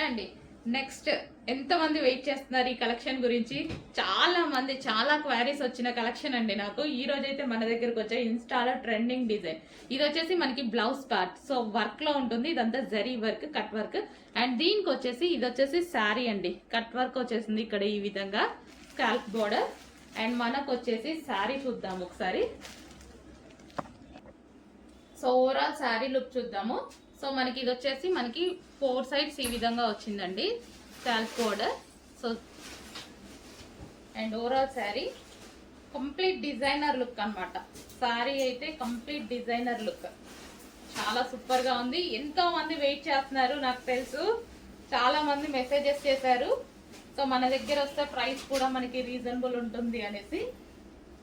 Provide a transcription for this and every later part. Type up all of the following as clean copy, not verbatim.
అండి నెక్స్ట్ ఎంత మంది వెయిట్ చేస్తున్నారు ఈ కలెక్షన్ గురించి. చాలా మంది చాలా క్వారీస్ వచ్చిన కలెక్షన్ అండి. నాకు ఈ రోజు అయితే మన దగ్గరకు వచ్చే ఇన్స్టాలో ట్రెండింగ్ డిజైన్. ఇది వచ్చేసి మనకి బ్లౌజ్ పార్ట్, సో వర్క్ లో ఉంటుంది. ఇదంతా zari work, cut work. And దీనికి వచ్చేసి ఇది వచ్చేసి శారీ అండి. కట్ వర్క్ వచ్చేసింది ఇక్కడ ఈ విధంగా, స్కాల్ప్ బోర్డర్. అండ్ మనకు వచ్చేసి శారీ చూద్దాము ఒకసారి. సో ఓవరాల్ శారీ లుక్ చూద్దాము. సో మనకి ఇది వచ్చేసి మనకి 4 సైడ్స్ ఈ విధంగా వచ్చిందండి scalp border. So and overall sari complete designer look అన్నమాట. శారీ అయితే కంప్లీట్ డిజైనర్ లుక్, చాలా సూపర్ గా ఉంది. ఎంతో మంది వెయిట్ చేస్తున్నారు, నాకు తెలుసు చాలా మంది మెసేజెస్ చేశారు. సో మన దగ్గర వస్తే ప్రైస్ కూడా మనకి రీజనబుల్ ఉంటుంది అనేసి.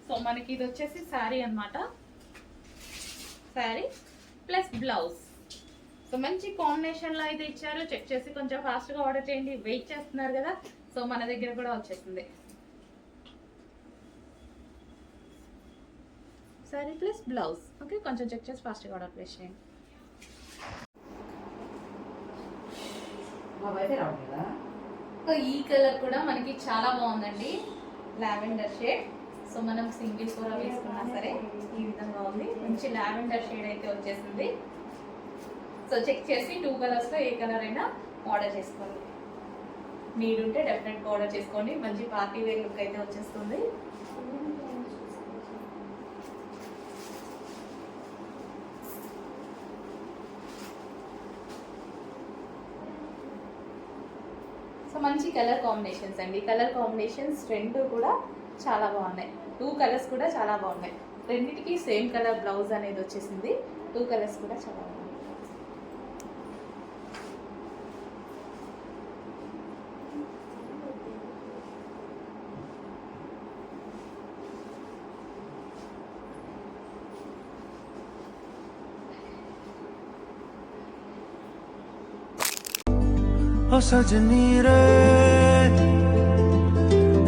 సో మనకి ఇది వచ్చేసి శారీ అన్నమాట. Sari plus blouse. సో మంచి కాంబినేషన్ లో అయితే ఇచ్చారు. చెక్ చేసి కొంచెం ఫాస్ట్ గా ఆర్డర్ చేయండి, వెయిట్ చేస్తున్నారు కదా. సో మన దగ్గర కూడా వచ్చేసింది శారీ ప్లస్ బ్లౌజ్. ఓకే, కొంచెం చెక్ చేసి ఫాస్ట్ గా ఆర్డర్ ప్లేస్ చేయండి. సో ఈ కలర్ కూడా మనకి చాలా బాగుందండి, లావెండర్ షేడ్. సో మనం సింగిల్ కూడా వేసుకున్నా సరే ఈ విధంగా ఉంది. మంచి లావెండర్ షేడ్ అయితే వచ్చేసింది. సో చెక్ చేసి 2 కలర్స్ లో ఏ కలర్ అయినా ఆర్డర్ చేసుకోండి. నీడ్ ఉంటే డెఫినెట్గా ఆర్డర్ చేసుకోండి. మంచి పార్టీ వేర్ లుక్ అయితే వచ్చేస్తుంది. సో మంచి కలర్ కాంబినేషన్స్ అండి. కలర్ కాంబినేషన్స్ 2 కూడా చాలా బాగున్నాయి. 2 కలర్స్ కూడా చాలా బాగున్నాయి. రెండింటికి సేమ్ కలర్ బ్లౌజ్ అనేది వచ్చేసింది. 2 కలర్స్ కూడా చాలా బాగున్నాయి. ओ सजनी रे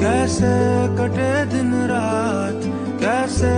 कैसे कटे दिन रात, कैसे